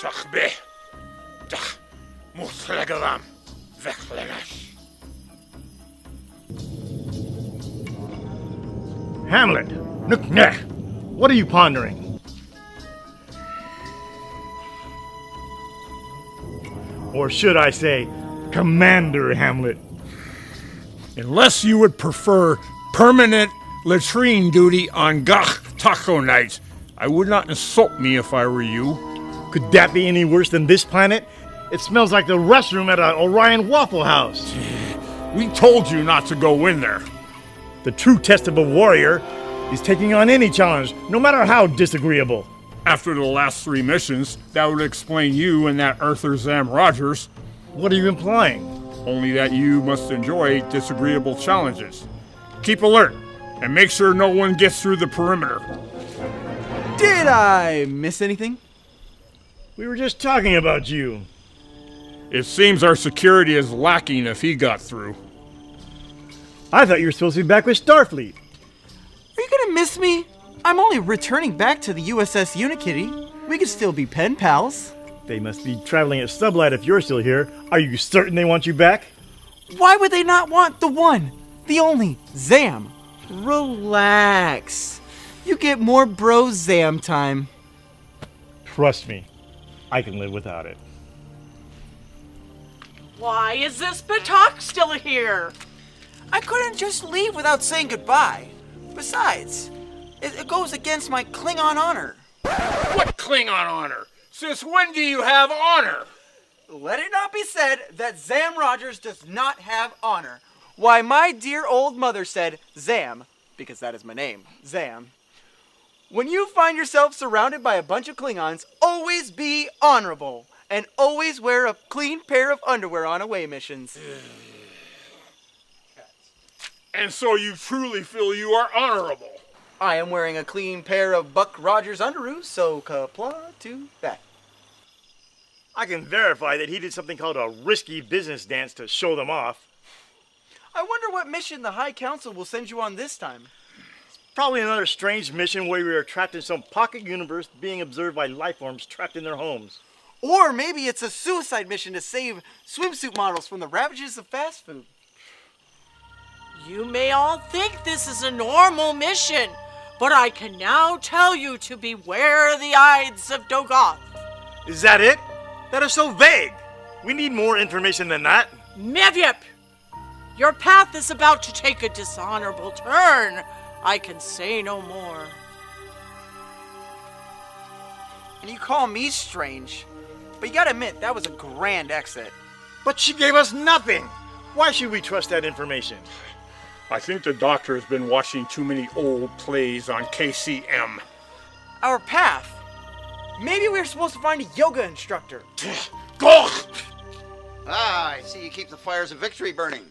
Takbe. Dah. Muslegalam. Veklegash. Hamlet, Nukneh, what are you pondering? Or should I say, Commander Hamlet? Unless you would prefer permanent latrine duty on Gach taco nights, I would not insult me if I were you. Could that be any worse than this planet? It smells like the restroom at an Orion Waffle House. We told you not to go in there. The true test of a warrior is taking on any challenge, no matter how disagreeable. After the last 3 missions, that would explain you and that Arthur Zam Rogers. What are you implying? Only that you must enjoy disagreeable challenges. Keep alert, and make sure no one gets through the perimeter. Did I miss anything? We were just talking about you. It seems our security is lacking if he got through. I thought you were supposed to be back with Starfleet. Are you gonna miss me? I'm only returning back to the USS Unikitty. We could still be pen pals. They must be traveling at sublight if you're still here. Are you certain they want you back? Why would they not want the one, the only, Zam? Relax. You get more bro Zam time. Trust me, I can live without it. Why is this Batak still here? I couldn't just leave without saying goodbye. Besides, it goes against my Klingon honor. What Klingon honor? Since when do you have honor? Let it not be said that Zam Rogers does not have honor. Why, my dear old mother said, Zam, because that is my name, Zam. When you find yourself surrounded by a bunch of Klingons, always be honorable, and always wear a clean pair of underwear on away missions. And so you truly feel you are honorable? I am wearing a clean pair of Buck Rogers underoos, so kapla to that. I can verify that he did something called a risky business dance to show them off. I wonder what mission the High Council will send you on this time. Probably another strange mission where we are trapped in some pocket universe being observed by life forms trapped in their homes. Or maybe it's a suicide mission to save swimsuit models from the ravages of fast food. You may all think this is a normal mission, but I can now tell you to beware the Ides of Dogoth. Is that it? That is so vague. We need more information than that. Mevyip! Your path is about to take a dishonorable turn. I can say no more. And you call me strange, but you gotta admit, that was a grand exit. But she gave us nothing. Why should we trust that information? I think the doctor has been watching too many old plays on KCM. Our path. Maybe we're supposed to find a yoga instructor. Go! Ah, I see you keep the fires of victory burning.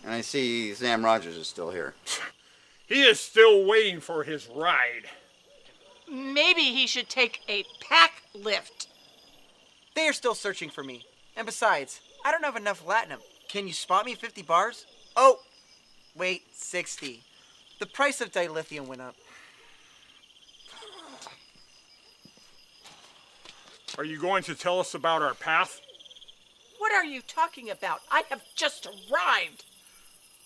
And I see Zam Rogers is still here. He is still waiting for his ride. Maybe he should take a pack lift. They are still searching for me. And besides, I don't have enough latinum. Can you spot me 50 bars? Oh, wait, 60. The price of dilithium went up. Are you going to tell us about our path? What are you talking about? I have just arrived.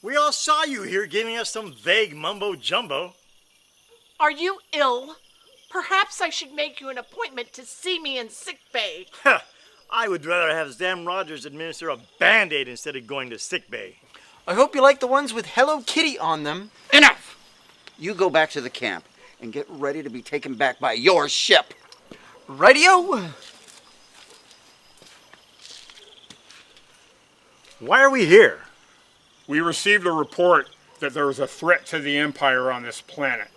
We all saw you here giving us some vague mumbo-jumbo. Are you ill? Perhaps I should make you an appointment to see me in sickbay. I would rather have Zam Rogers administer a Band-Aid instead of going to sickbay. I hope you like the ones with Hello Kitty on them. Enough! You go back to the camp and get ready to be taken back by your ship. Radio? Why are we here? We received a report that there is a threat to the Empire on this planet.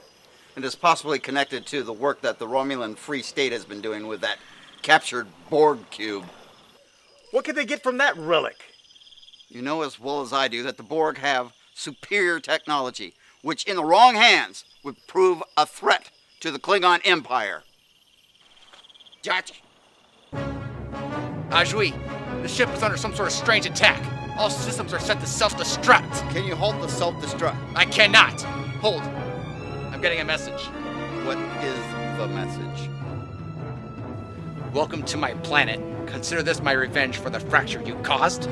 And is possibly connected to the work that the Romulan Free State has been doing with that captured Borg cube. What could they get from that relic? You know as well as I do that the Borg have superior technology, which in the wrong hands would prove a threat to the Klingon Empire. Judge. Ajui, the ship is under some sort of strange attack. All systems are set to self-destruct. Can you halt the self-destruct? I cannot. Hold. I'm getting a message. What is the message? Welcome to my planet. Consider this my revenge for the fracture you caused.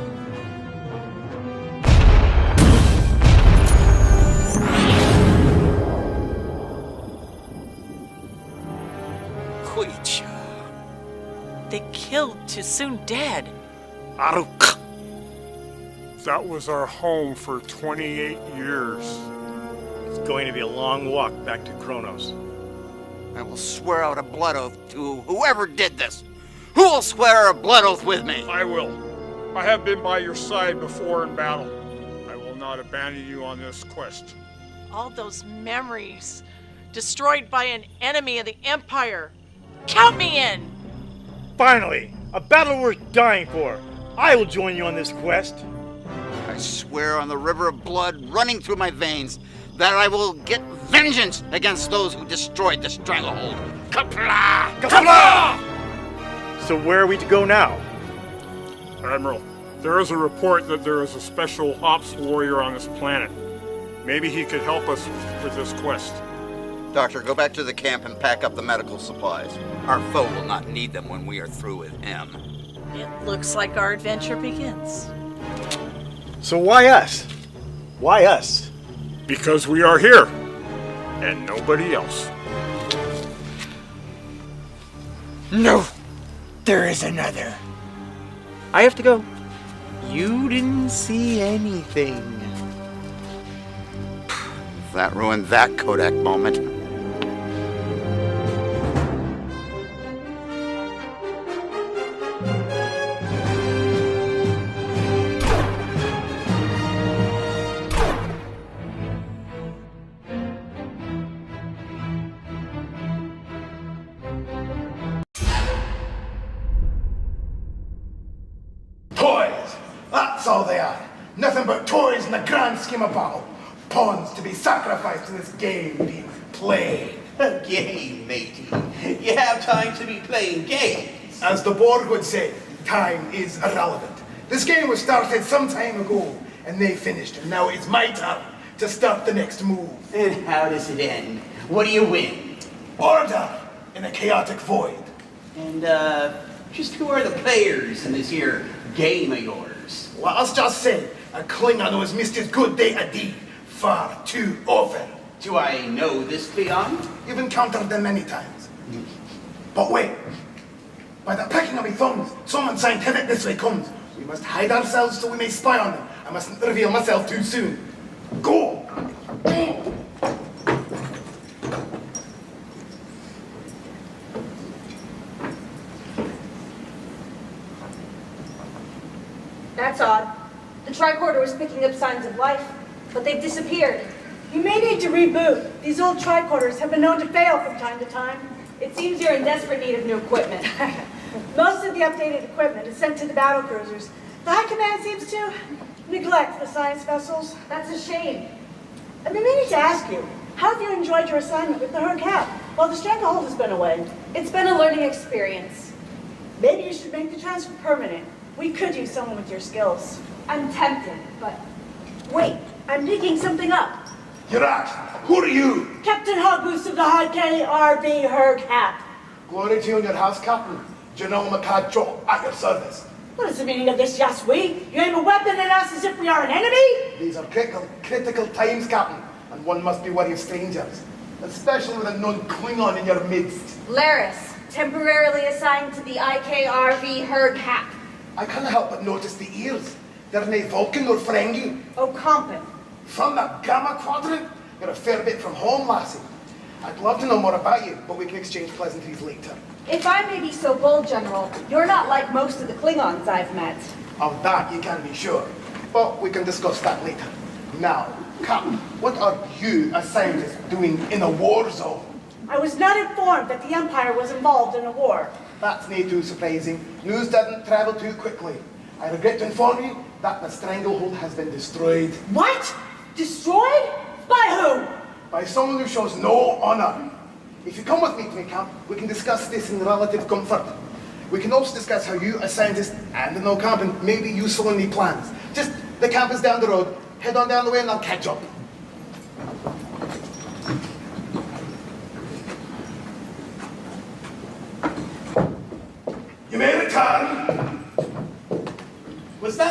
They killed Toussoon dead. Aruk. That was our home for 28 years. It's going to be a long walk back to Kronos. I will swear out a blood oath to whoever did this. Who will swear a blood oath with me? I will. I have been by your side before in battle. I will not abandon you on this quest. All those memories destroyed by an enemy of the Empire. Count me in! Finally, a battle worth dying for. I will join you on this quest. I swear on the river of blood running through my veins that I will get vengeance against those who destroyed the Stranglehold. Kapla! Kapla! So where are we to go now? Admiral, there is a report that there is a special ops warrior on this planet. Maybe he could help us with this quest. Doctor, go back to the camp and pack up the medical supplies. Our foe will not need them when we are through with him. It looks like our adventure begins. So why us? Why us? Because we are here, and nobody else. No, there is another. I have to go. You didn't see anything. That ruined that Kodak moment. Toys! That's all they are. Nothing but toys in the grand scheme of battle. Pawns to be sacrificed in this game being played. A game, matey. You have time to be playing games. As the Borg would say, time is irrelevant. This game was started some time ago, and they finished, and now it's my turn to start the next move. And how does it end? What do you win? Order in a chaotic void. And, just who are the players in this here game of yours? Let us just say, a Klingon who has missed his good day a deed far too often. Do I know this Klingon? You've encountered them many times. But wait, by the picking of my thumbs, someone scientific this way comes. We must hide ourselves so we may spy on them. I mustn't reveal myself too soon. Go! Go! That's odd. The tricorder was picking up signs of life, but they've disappeared. You may need to reboot. These old tricorders have been known to fail from time to time. It seems you're in desperate need of new equipment. Most of the updated equipment is sent to the battle cruisers. The High Command seems to neglect the science vessels. That's a shame. I've been meaning to ask you, how have you enjoyed your assignment with the Herd Cap while the Stranglehold has been away? It's been a learning experience. Maybe you should make the transfer permanent. We could use someone with your skills. I'm tempted, but Wait, I'm digging something up. Yurash, who are you? Captain Hoggoose of the High KRV Herd Cap. Glory to you and your house, Captain. General Makacho, at your service. What is the meaning of this, yes we? You aim a weapon at us as if we are an enemy? These are critical times, Captain, and one must be wary of strangers, especially with a non-Klingon in your midst. Laris, temporarily assigned to the IKRV Herd Cap. I can't help but notice the ears. They're neither Vulcan nor Ferengi. Oh, Compton. From that Gamma Quadrant, you're a fair bit from home, lassie. I'd love to know more about you, but we can exchange pleasantries later. If I may be so bold, General, you're not like most of the Klingons I've met. Of that you can be sure, but we can discuss that later. Now, Captain, what are you, as scientists, doing in a war zone? I was not informed that the Empire was involved in a war. That's not too surprising. News didn't travel too quickly. I regret to inform you that the Stranglehold has been destroyed. What? Destroyed? By who? By someone who shows no honor. If you come with me to my camp, we can discuss this in relative comfort. We can also discuss how you, as scientists and an old captain, may be useful in the plans. Just, the camp is down the road. Head on down the way and I'll catch up.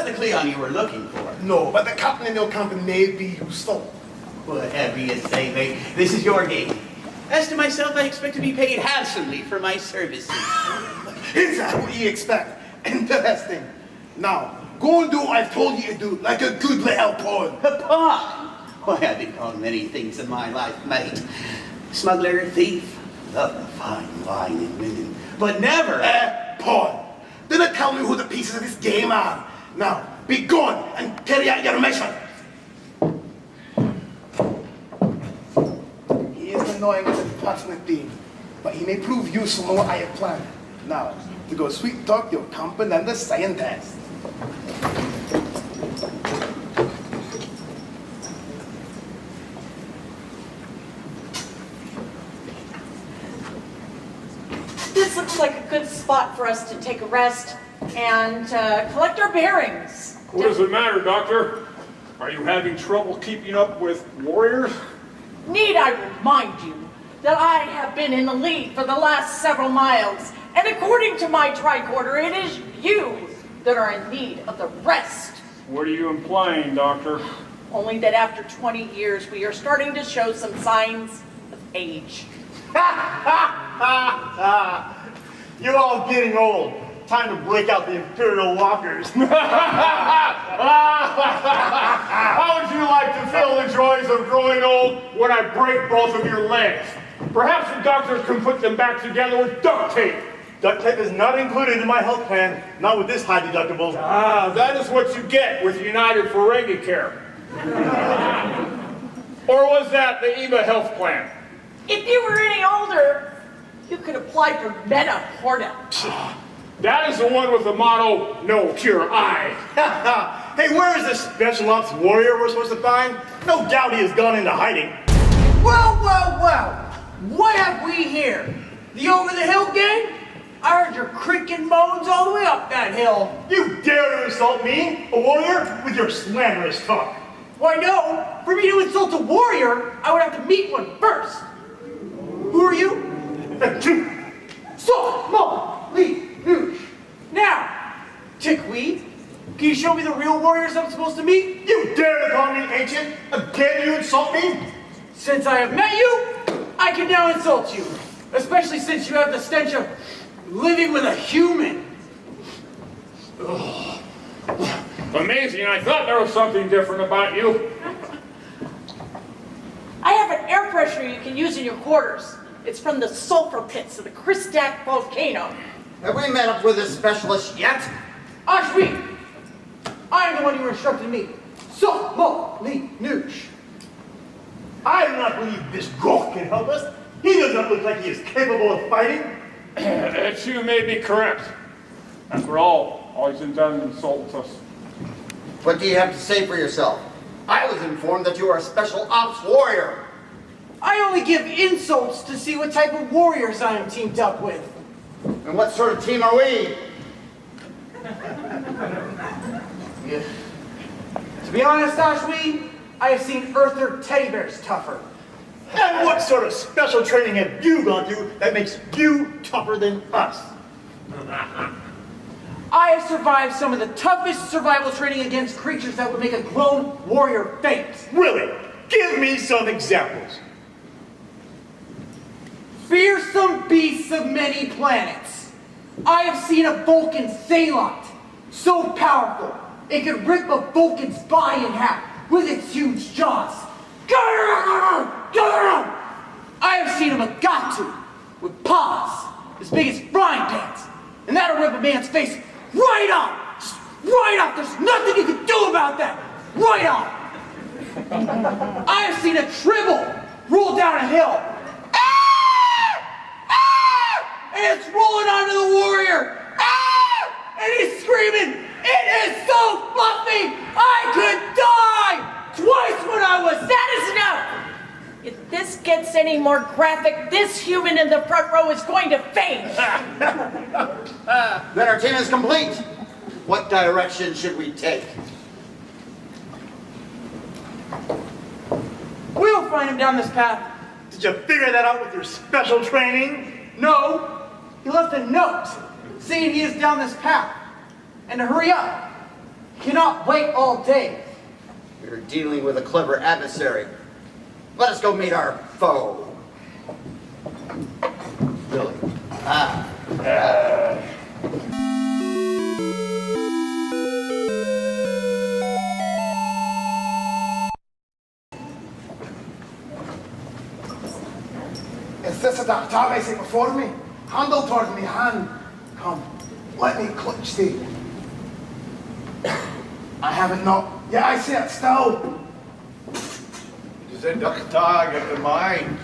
the Klingon you were looking for. No, but the captain in your company may be useful. Whatever you say, mate. This is your game. As to myself, I expect to be paid handsomely for my services. Is that what you expect? Interesting. Now, go and do what I've told you to do, like a good little pawn. A pawn? Why, I've been called many things in my life, mate. Smuggler, thief, love the fine wine and women, but never pawn. Didn't tell me who the pieces of this game are. Now, be gone and carry out your mission. He is annoying as a passionate being, but he may prove useful in what I have planned. Now, to go sweet talk your company and the scientist. This looks like a good spot for us to take a rest and collect our bearings. What does it matter, Doctor? Are you having trouble keeping up with warriors? Need I remind you that I have been in the lead for the last several miles, and according to my tricorder, it is you that are in need of the rest. What are you implying, Doctor? Only that after 20 years, we are starting to show some signs of age. You're all getting old. Time to break out the Imperial Walkers. How would you like to feel the joys of growing old when I break both of your legs? Perhaps the doctors can put them back together with duct tape. Duct tape is not included in my health plan, not with this high deductible. Ah, that is what you get with United Ferengi Care. Or was that the EBA health plan? If you were any older, you could apply for Meta Hornet. That is the one with the motto, no cure I. Hey, where is this special ops warrior we're supposed to find? No doubt he has gone into hiding. Well, well, well. What have we here? The over-the-hill gang? I heard your creaking moans all the way up that hill. You dare to insult me, a warrior, with your slanderous talk. Why, no. For me to insult a warrior, I would have to meet one first. Who are you? So, Mo, Lee, Noosh. Now, Tickweed, can you show me the real warriors I'm supposed to meet? You dare to call me ancient? Again you insult me? Since I have met you, I can now insult you. Especially since you have the stench of living with a human. Ugh. Amazing, I thought there was something different about you. I have an air pressure you can use in your quarters. It's from the sulfur pits of the Kristak volcano. Have we met up with this specialist yet? Ashwi, I am the one you were instructed to meet. So, Mo, Lee, Noosh. I do not believe this Goth can help us. He does not look like he is capable of fighting. That you may be correct. After all he's done insults us. What do you have to say for yourself? I was informed that you are a special ops warrior. I only give insults to see what type of warriors I am teamed up with. And what sort of team are we? Yeah. To be honest, Ashwi, I have seen Earther teddy bears tougher. And what sort of special training have you gone through that makes you tougher than us? I have survived some of the toughest survival training against creatures that would make a grown warrior faint. Really? Give me some examples. Fearsome beasts of many planets. I have seen a Vulcan Thalot, so powerful it could rip a Vulcan's body in half with its huge jaws. I have seen a Megatu with paws as big as frying pans, and that'll rip a man's face right off. Just right off. There's nothing you can do about that. Right off. I have seen a Tribble roll down a hill. And it's rolling onto the warrior. And he's screaming, "It is so fluffy, I could die!" Twice when I was... That is enough! If this gets any more graphic, this human in the front row is going to faint. Then our team is complete. What direction should we take? We'll find him down this path. Did you figure that out with your special training? No. He left a note saying he is down this path. And to hurry up. cannot wait all day. We're dealing with a clever adversary. Let us go meet our foe. Really? Is this a dark I say before me? Handle toward me, hand. Come, let me clutch thee. I haven't not. Yeah, I see it still. It is a dark tag of the mind,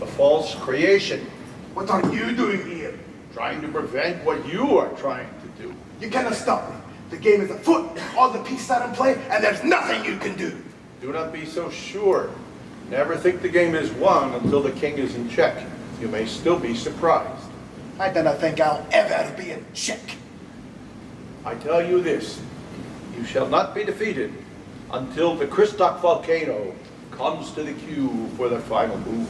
a false creation. What are you doing here? Trying to prevent what you are trying to do. You cannot stop me. The game is afoot. All the pieces are in play, and there's nothing you can do. Do not be so sure. Never think the game is won until the king is in check. You may still be surprised. I do not think I'll ever be in check. I tell you this, you shall not be defeated until the Christock volcano comes to the cue for the final move.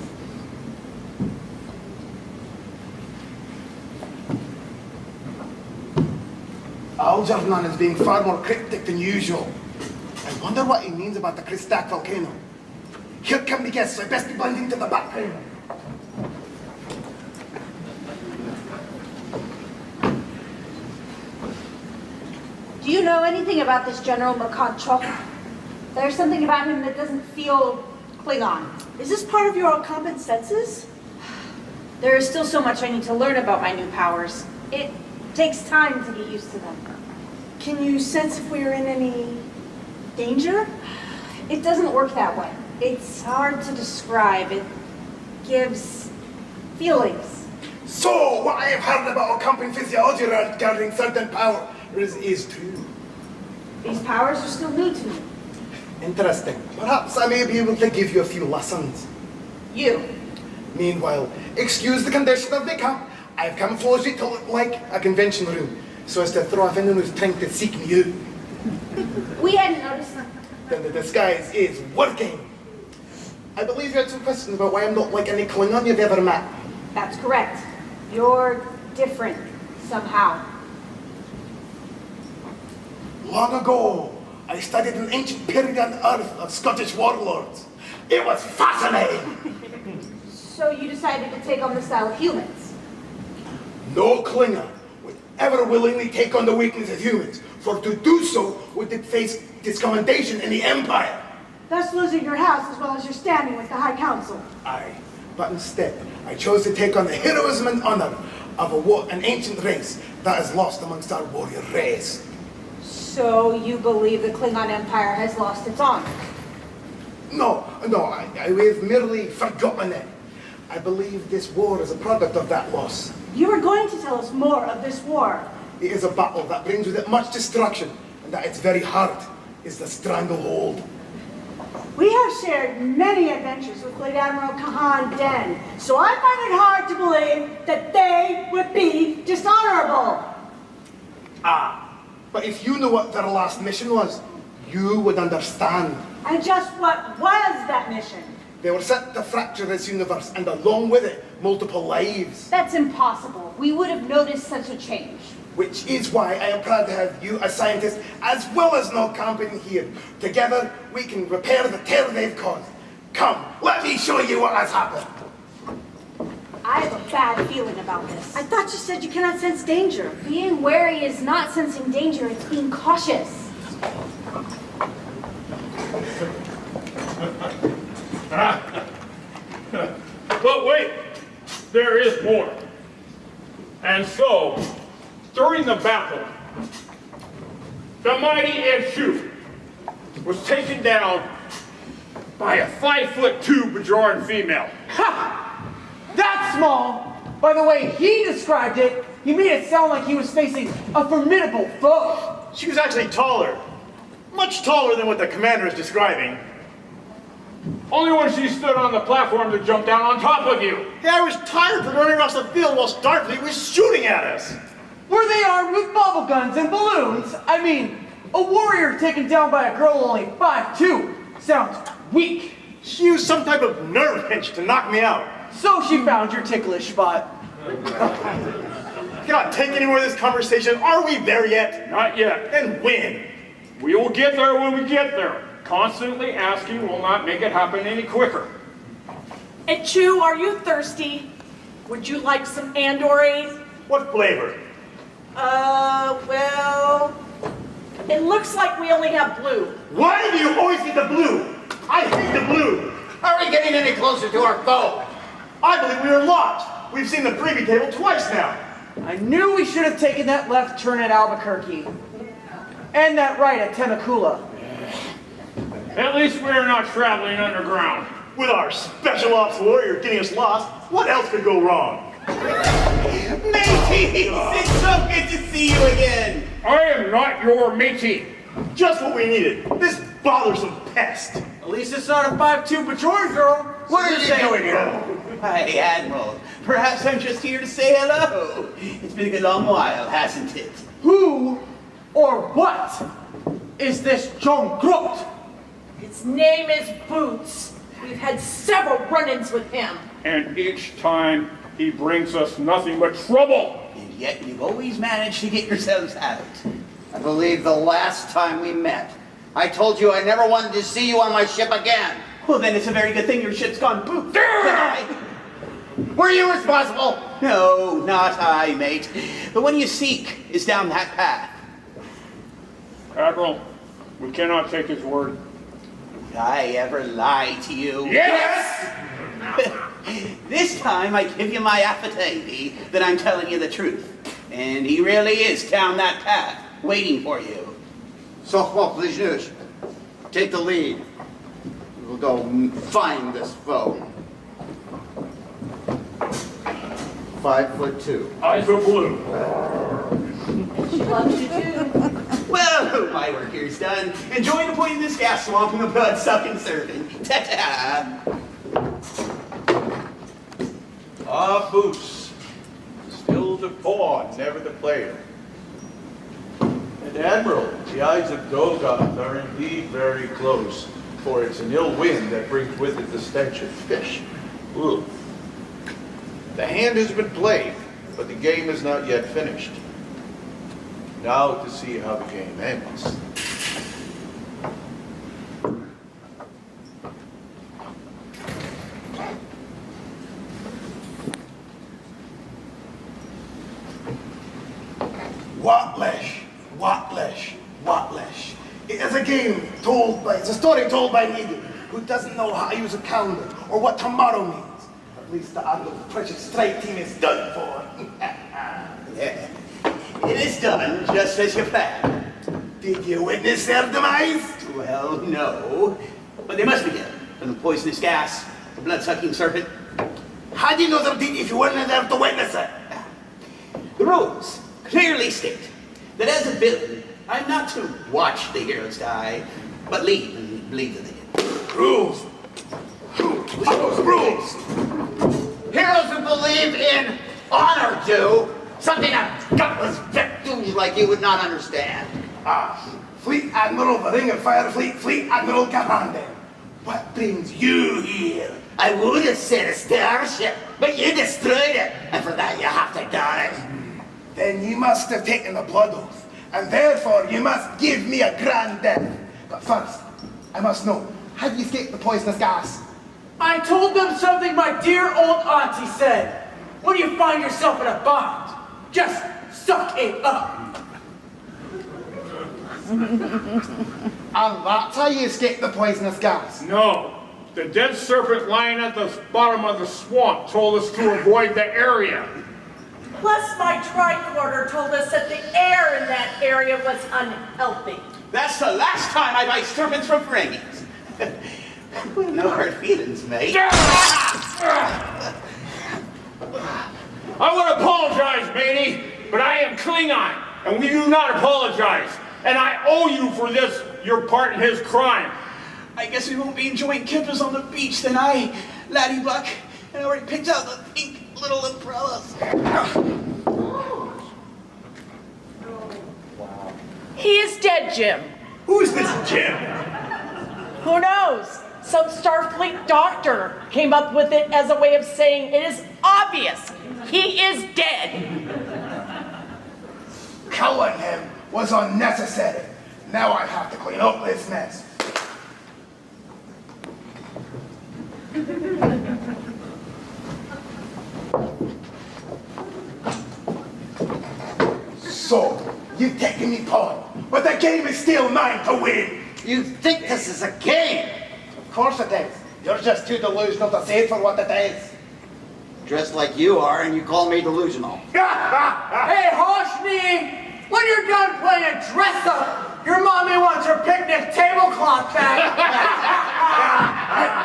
Algernon is being far more cryptic than usual. I wonder what he means about the Christock volcano. Here come the guests, so I best be blending to the background. Do you know anything about this General Makanchok? There's something about him that doesn't feel Klingon. Is this part of your all-competent senses? There is still so much I need to learn about my new powers. It takes time to get used to them. Can you sense if we're in any danger? It doesn't work that way. It's hard to describe. It gives feelings. So, what I have heard about accompanying physiology regarding certain powers is true. These powers are still new to me. Interesting. Perhaps I may be able to give you a few lessons. You. Meanwhile, excuse the condition of the camp. I've camouflaged it to look like a convention room, so as to throw off anyone who's trying to seek me out. We hadn't noticed them. Then the disguise is working. I believe you had some questions about why I'm not like any Klingon you've ever met. That's correct. You're different, somehow. Long ago, I studied an ancient period on Earth of Scottish warlords. It was fascinating. So you decided to take on the style of humans? No Klingon would ever willingly take on the weakness of humans, for to do so would face discommendation in the Empire. Thus losing your house as well as your standing with the High Council. Aye, but instead, I chose to take on the heroism and honor of an ancient race that is lost amongst our warrior race. So you believe the Klingon Empire has lost its honor? No, we've merely forgotten it. I believe this war is a product of that loss. You are going to tell us more of this war. It is a battle that brings with it much destruction, and at its very heart is the Stranglehold. We have shared many adventures with Late Admiral Kahan Den, so I find it hard to believe that they would be dishonorable. But if you knew what their last mission was, you would understand. And just what was that mission? They were sent to fracture this universe, and along with it, multiple lives. That's impossible. We would have noticed such a change. Which is why I am proud to have you as scientists, as well as no company here. Together, we can repair the terror they've caused. Come, let me show you what has happened. I have a bad feeling about this. I thought you said you cannot sense danger. Being wary is not sensing danger, it's being cautious. But wait, there is more. And so, during the battle, the mighty Ed was taken down by a 5'2" Bajoran female. Ha! That small! By the way he described it, he made it sound like he was facing a formidable foe. She was actually taller. Much taller than what the commander is describing. Only when she stood on the platform to jump down on top of you. Yeah, I was tired from running across the field while Starfleet was shooting at us. Were they armed with bubble guns and balloons? I mean, a warrior taken down by a girl only 5'2" sounds weak. She used some type of nerve pinch to knock me out. So she found your ticklish spot. Cannot take any more of this conversation. Are we there yet? Not yet. Then when? We will get there when we get there. Constantly asking will not make it happen any quicker. And Chew, are you thirsty? Would you like some Andorade? What flavor? Well, it looks like we only have blue. Why do you always get the blue? I hate the blue. Are we getting any closer to our goal? I believe we are lost. We've seen the preview table twice now. I knew we should have taken that left turn at Albuquerque. And that right at Temecula. At least we're not traveling underground. With our special ops warrior getting us lost, what else could go wrong? Mateys, it's so good to see you again. I am not your matey. Just what we needed. This bothersome pest. At least it's not a 5'2" Bajoran girl. What are you doing here? Hi, Admiral. Perhaps I'm just here to say hello. It's been a good long while, hasn't it? Who or what is this John Groot? His name is Boots. We've had several run-ins with him. And each time he brings us nothing but trouble. And yet you've always managed to get yourselves out. I believe the last time we met, I told you I never wanted to see you on my ship again. Well, then it's a very good thing your ship's gone boot. Were you responsible? No, not I, mate. The one you seek is down that path. Admiral, we cannot take his word. Would I ever lie to you? Yes! This time I give you my affidavit that I'm telling you the truth. And he really is down that path, waiting for you. Softball, please, take the lead. We'll go find this foe. 5'2". Eyes are blue. She loves you too. Well, my work here's done. Enjoy the poisonous gas swamp and the blood-sucking serpent. Ta-ta! Ah, Boots. Still the pawn, never the player. And Admiral, the eyes of Dogoth are indeed very close, for it's an ill wind that brings with it the stench of fish. Ugh. The hand has been played, but the game is not yet finished. Now to see how the game ends. Watlesh. It is a game it's a story told by me who doesn't know how to use a calendar or what tomorrow means. At least the Admiral Precious Strike Team is done for. Yeah. It is done just as you planned. Did you witness their demise? Well, no. But they must be dead. From the poisonous gas, the blood-sucking serpent. How do you know they're dead if you weren't there to witness it? The rules clearly state that as a villain, I'm not to watch the heroes die, but leave and believe that they did. Rules. Rules. Heroes who believe in honor do something a gutless victims like you would not understand. Fleet Admiral of the Ring of Fire Fleet, Fleet Admiral Commander. What brings you here? I would have sent a starship, but you destroyed it, and for that you have to die. Then you must have taken the blood oath, and therefore you must give me a grand death. But first, I must know, how do you escape the poisonous gas? I told them something my dear old auntie said. When you find yourself in a bind, just suck it up. And that's how you escape the poisonous gas? No. The dead serpent lying at the bottom of the swamp told us to avoid the area. Plus, my tricorder told us that the air in that area was unhealthy. That's the last time I buy serpents from Ferengis. No hard feelings, mate. I want to apologize, matey, but I am Klingon, and we do not apologize. And I owe you for this, your part in his crime. I guess we won't be enjoying kippers on the beach then, Laddie Buck. And I already picked out the pink little umbrellas. He is dead, Jim. Who is this Jim? Who knows? Some Starfleet doctor came up with it as a way of saying it is obvious. He is dead. Killing him was unnecessary. Now I have to clean up this mess. So, you've taken me pawn, but the game is still mine to win. You think this is a game? Of course it is. You're just too delusional to say it for what it is. Dressed like you are, and you call me delusional. Hey, Hoshni! When you're done playing dress up, your mommy wants her picnic tablecloth back.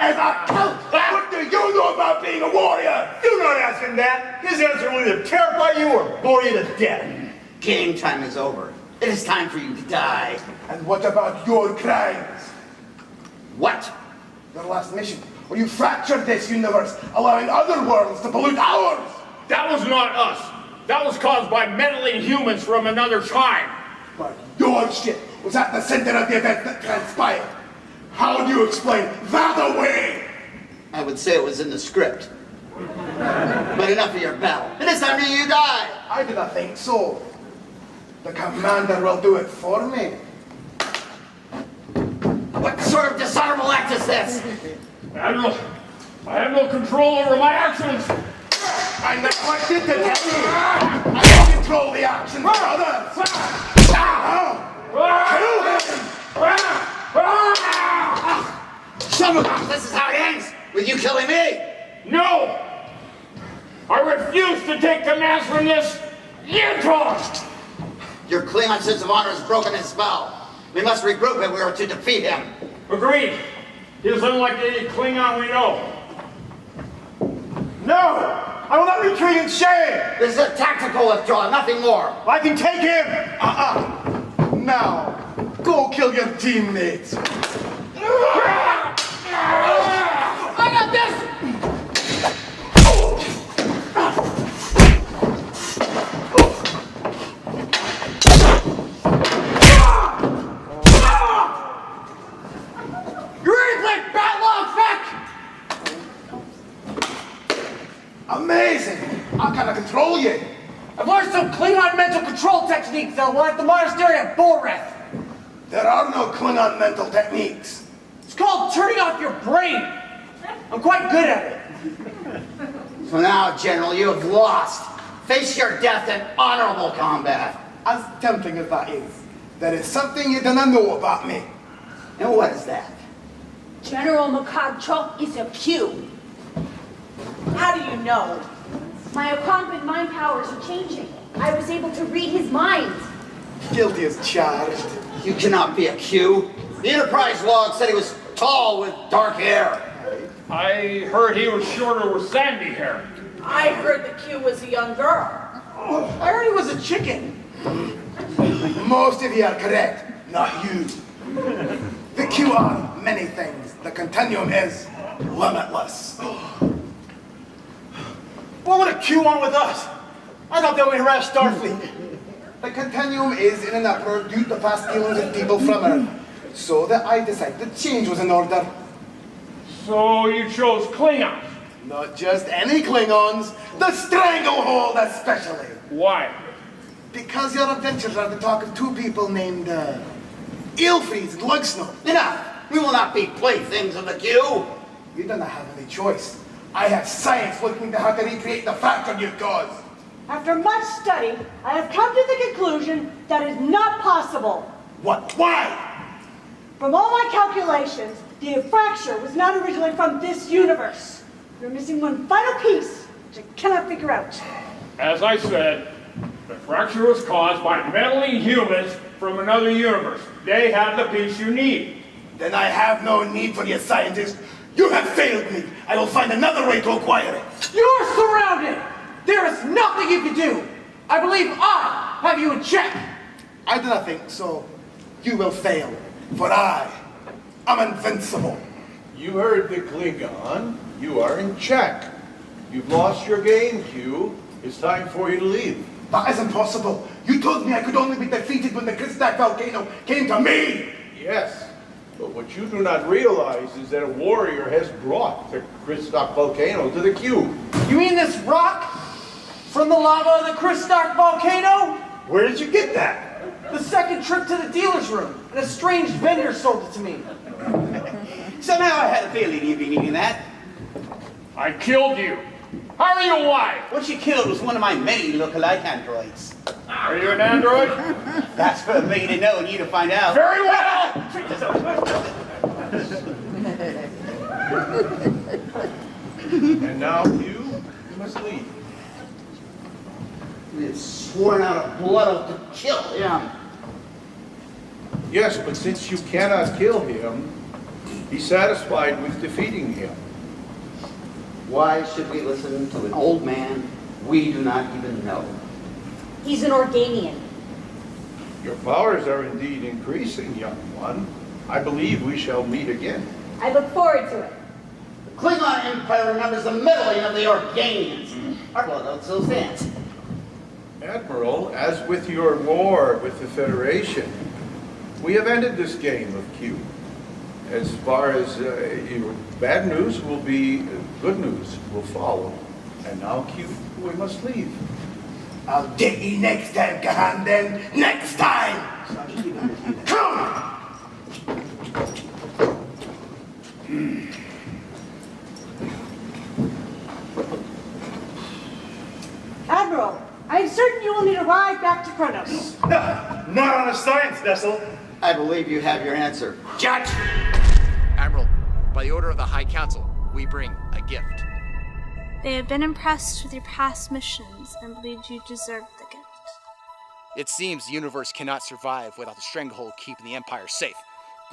As a count, what do you know about being a warrior? You're not asking that. His answer will either terrify you or bore you to death. Game time is over. It is time for you to die. And what about your crimes? What? Your last mission, where you fractured this universe, allowing other worlds to pollute ours. That was not us. That was caused by meddling humans from another time. But your shit was at the center of the event that transpired. How do you explain that away? I would say it was in the script. But enough of your battle. It is time you die. I do not think so. The commander will do it for me. What sort of dishonorable act is this? Admiral, I have no control over my actions. I'm not elected to tell you. I control the actions of others. Kill him! This is how it ends, with you killing me. No! I refuse to take commands from this Yintron! Your Klingon sense of honor has broken his spell. We must regroup if we are to defeat him. Agreed. He is unlike any Klingon we know. No! I will not retreat in shame! This is a tactical withdrawal, nothing more. I can take him! Now, go kill your teammates. I got this! You ready to play Batlog, Feck? Amazing! How can I control you? I've learned some Klingon mental control techniques that will at the monastery of Boreth. There are no Klingon mental techniques. It's called turning off your brain. I'm quite good at it. So now, General, you have lost. Face your death in honorable combat. As tempting as that is, there is something you do not know about me. And what is that? General Makadchok is a Q. How do you know? My Okanvan mind powers are changing. I was able to read his mind. Guilty as charged. You cannot be a Q. The Enterprise log said he was tall with dark hair. I heard he was shorter with sandy hair. I heard the Q was a young girl. I heard he was a chicken. Most of you are correct, not you. The Q are many things. The continuum is limitless. What would a Q want with us? I thought that we harassed Starfleet. The continuum is in an uproar due to past dealings with people from Earth. So that I decided the change was in order. So you chose Klingons? Not just any Klingons, the Stranglehold especially. Why? Because your adventures are the talk of two people named, Eelfries and Lugsnow. Enough! We will not be playthings of the Q. You do not have any choice. I have science looking to how to recreate the fracture you caused. After much study, I have come to the conclusion that is not possible. What? Why? From all my calculations, the fracture was not originally from this universe. You're missing one vital piece, which I cannot figure out. As I said, the fracture was caused by meddling humans from another universe. They have the piece you need. Then I have no need for you, scientist. You have failed me. I will find another way to acquire it. You're surrounded. There is nothing you can do. I believe I have you in check. I do not think so. You will fail, for I am invincible. You heard the Klingon. You are in check. You've lost your game, Q. It's time for you to leave. That is impossible. You told me I could only be defeated when the Kristak volcano came to me. Yes, but what you do not realize is that a warrior has brought the Kristak volcano to the Q. You mean this rock from the lava of the Kristak volcano? Where did you get that? the second trip to the dealer's room, and a strange vendor sold it to me. Somehow I had a feeling you'd be needing that. I killed you. How are you alive? What you killed was one of my many look-alike androids. Are you an android? That's for me to know and you to find out. Very well! And now you must leave. It's sworn out of blood oath to kill him. Yes, but since you cannot kill him, be satisfied with defeating him. Why should we listen to an old man we do not even know? He's an Organian. Your powers are indeed increasing, young one. I believe we shall meet again. I look forward to it. The Klingon Empire remembers the meddling of the Organians. Our blood oath still stands. Admiral, as with your war with the Federation, we have ended this game of Q. As far as your bad news will be, good news will follow. And now, Q, we must leave. I'll get you next time, Kahan, then. Next time! Come! Admiral, I'm certain you will need a ride back to Kronos. Not on a science vessel. I believe you have your answer. Judge! Admiral, by the order of the High Council, we bring a gift. They have been impressed with your past missions and believed you deserve the gift. It seems the universe cannot survive without the Stranglehold keeping the Empire safe.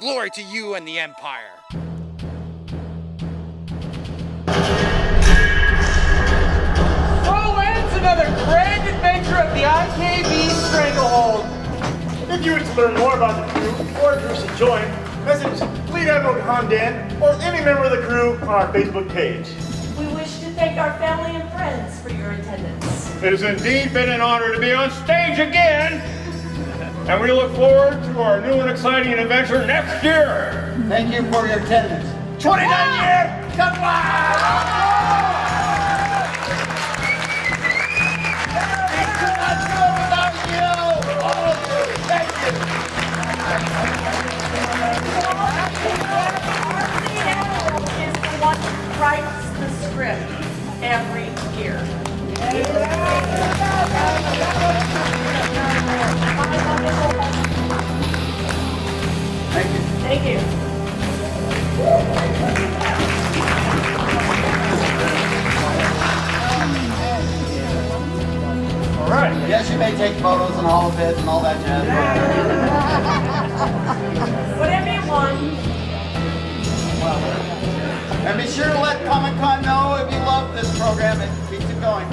Glory to you and the Empire! So ends another grand adventure of the IKV Stranglehold. If you wish to learn more about the crew, or if you wish to join, message Fleet Admiral Kahan Den or any member of the crew on our Facebook page. We wish to thank our family and friends for your attendance. It has indeed been an honor to be on stage again. And we look forward to our new and exciting adventure next year. Thank you for your attendance. 29 years! Goodbye! Is the one who writes the script every year. Thank you. Thank you. All right. Yes, you may take photos and all of it and all that jazz. Whatever you want. And be sure to let Comic-Con know if you love this program. It keeps it going.